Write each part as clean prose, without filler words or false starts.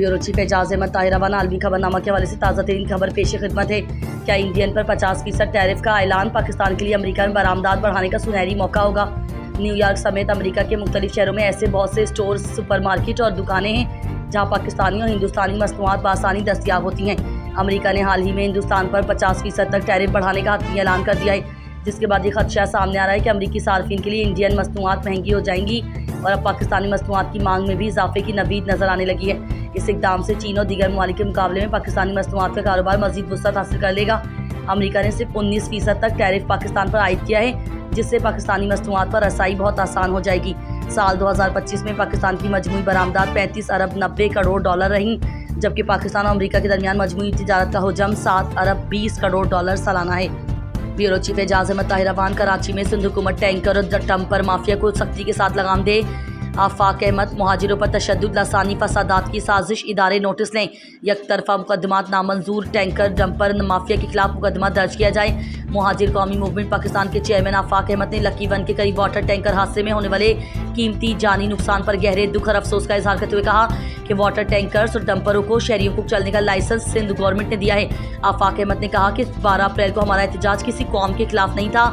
Bureau chief Ejaz Ahmad Tahir रवाना आलमी खबरनामा के हवाले से ताज़ा तरीन खबर पेश खिदमत है। क्या इंडियन पर 50% टैरिफ का ऐलान पाकिस्तान के लिए अमेरिका में बरामदात बढ़ाने का सुनहरी मौका होगा। न्यूयॉर्क समेत अमेरिका के मुख्तलिफ शहरों में ऐसे बहुत से स्टोर, सुपरमार्केट और दुकानें हैं जहां पाकिस्तानी और हिंदुस्तानी मसनूआत बआसानी दस्तियाब होती हैं। अमेरिका ने हाल ही में हिंदुस्तान पर 50% तक टैरिफ बढ़ाने का हतमी ऐलान कर दिया है, जिसके बाद ये खदशा सामने आ रहा है कि अमरीकी सार्फिन के लिए इंडियन मसनूआत महंगी हो जाएंगी और अब पाकिस्तानी मसनूआत की मांग में भी इजाफे की नवीद नजर आने लगी है। इस इकदाम से चीन और दीगर ममालिक के मुकाबले में पाकिस्तानी मसनूआत का कारोबार मजीद वुसअत हासिल कर लेगा। अमेरिका ने सिर्फ 19% तक टैरिफ पाकिस्तान पर आयद किया है, जिससे पाकिस्तानी मसनूआत पर रसाई बहुत आसान हो जाएगी। साल 2025 में पाकिस्तान की मजमूई बरामदात 35 अरब 90 करोड़ डॉलर रहीं, जबकि पाकिस्तान और अमेरिका के दरमियान मजमूई तिजारत का हुजम 7 अरब 20 करोड़ डॉलर सालाना है। ब्यूरो चीफ एजाज अहमद ताहिर रवाना कराची में सिंध हुकूमत टैंकर और डंपर माफिया को सख्ती के साथ लगाम दे। आफाक अहमद मुहाजिरों पर तशद्दुद लसानी फसादात की साजिश, इदारे नोटिस लें। एक तरफा मुकदमात नामंजूर, टैंकर डंपर माफिया के खिलाफ मुकदमा दर्ज किया जाए। मुहाजिर कौमी मूवमेंट पाकिस्तान के चेयरमैन आफाक अहमद ने लकी वन के करीब वाटर टैंकर हादसे में होने वाले कीमती जानी नुकसान पर गहरे दुख और अफसोस का इजहार करते हुए कहा कि वाटर टैंकर्स और डंपरों को शहरियों को चलने का लाइसेंस सिंध गवर्नमेंट ने दिया है। आफाक अहमद ने कहा कि 12 अप्रैल को हमारा एहतजाज किसी कौम के खिलाफ नहीं था,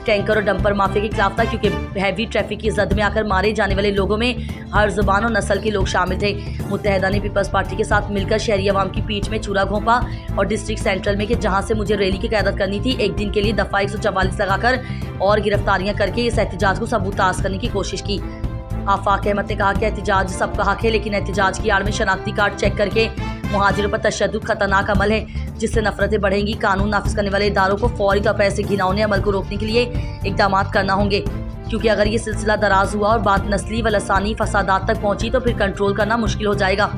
टैंकर और डंपर माफिया के खिलाफ था, क्योंकि हैवी ट्रैफिक की जद में आकर मारे जाने वाले लोगों में हर जुबान और नस्ल के लोग शामिल थे। मुत्तहदा ने पीपल्स पार्टी के साथ मिलकर शहरी अवाम की पीठ में छुरा घोंपा और डिस्ट्रिक्ट सेंट्रल में कि जहां से मुझे रैली की क़यादत करनी थी, एक दिन के लिए दफ़ा 144 लगाकर और गिरफ्तारियां करके इस एहतजाज को सबूताज करने की कोशिश की। आफाक अहमद ने कहा कि एहतजाज सबका हक है, लेकिन एहतजाज की आड़ में शनाख्ती कार्ड चेक करके मुहाजिरों पर तशद्दुद खतरनाक अमल है, जिससे नफरतें बढ़ेंगी। कानून नाफिज करने वाले इदारों को फौरी तौर पर ऐसे घिनौने अमल को रोकने के लिए इकदाम करना होंगे, क्योंकि अगर ये सिलसिला दराज हुआ और बात नस्ली व लसानी फसादात तक पहुंची तो फिर कंट्रोल करना मुश्किल हो जाएगा।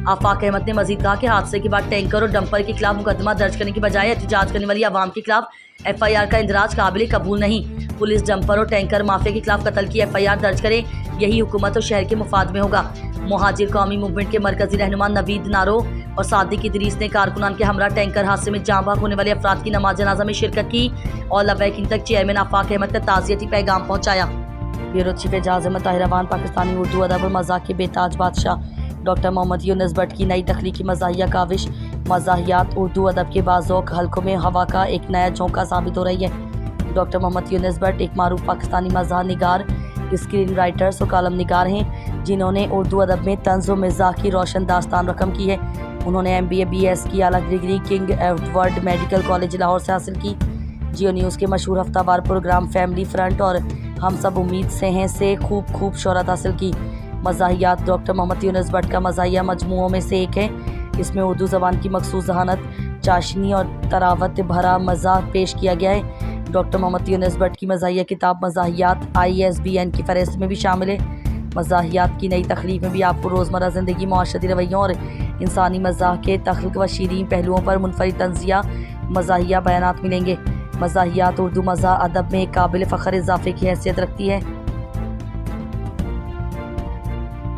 आफाक अहमद ने मजीद कहा कि हादसे के बाद टैंकर और डंपर के खिलाफ मुकदमा दर्ज करने की बजाय एहतजाज करने वाली आवाम के खिलाफ FIR का इंदराज काबिल कबूल नहीं। पुलिस डंपर और टैंकर माफिया के खिलाफ कत्ल की FIR दर्ज करे, यही हुकूमत और शहर के मुफाद में होगा। मुहाजिर कौमी मूवमेंट के मरकजी रहनुमा नवीद नारो और सादिक इदरीस ने कारकुनान के हमरा टैंकर हादसे में जाँ बहक होने वाले अफराद की नमाज जनाजा में शिरकत की और लबैक तक चेयरमैन आफाक अहमद का ताज़ियती पैगाम पहुँचाया। ब्यूरो चीफ एजाज अहमद ताहिर रवाना पाकिस्तानी उर्दू अदब और मज़ाक के बेताज बादशाह डॉक्टर मोहम्मद यूनुस भट्ट की नई तख्लीकी मज़ाहिया काविश मज़ाहियात उर्दू अदब के बाज़ौक़ हल्कों में हवा का एक नया झोंका साबित हो रही है। डॉक्टर मोहम्मद यूनुस भट्ट एक मारूफ पाकिस्तानी मज़ाह निगार, स्क्रीन राइटर्स और कालम निगार हैं, जिन्होंने उर्दू अदब में तंज़ व मिज़ाह की रोशन दास्तान रकम की है। उन्होंने MBA BS की आला degree king Edward medical college Lahore से हासिल की। जियो न्यूज़ के मशहूर हफ्तावार प्रोग्राम फैमिली फ्रंट और हम सब उम्मीद से हैं से खूब शोहरत हासिल की। मज़ाहियात डॉक्टर मोहम्मद यूनुस भट्ट का मज़ाहिया मजमूओं में से एक है। इसमें उर्दू ज़बान की मखसूस जहानत, चाशनी और तरावत भरा मज़ाह पेश किया गया है। डॉक्टर मोहम्मद यूनुस भट्ट की मज़ाहिया किताब मज़ाहियात ISBN की फ़हरिस्त में भी शामिल है। मज़ाहियात की नई तख़लीक़ में भी आपको रोज़मर्रा ज़िंदगी, मुआशरती रवैयों और इंसानी मज़ाह के तख्लीक़ व शीरीन पहलुओं पर मुनफ़रिद तंज़िया मज़ाहिया बयानात मिलेंगे। मज़ाहियात उर्दू मज़ाह अदब में एक काबिल फ़ख्र इज़ाफ़े की हैसियत रखती है।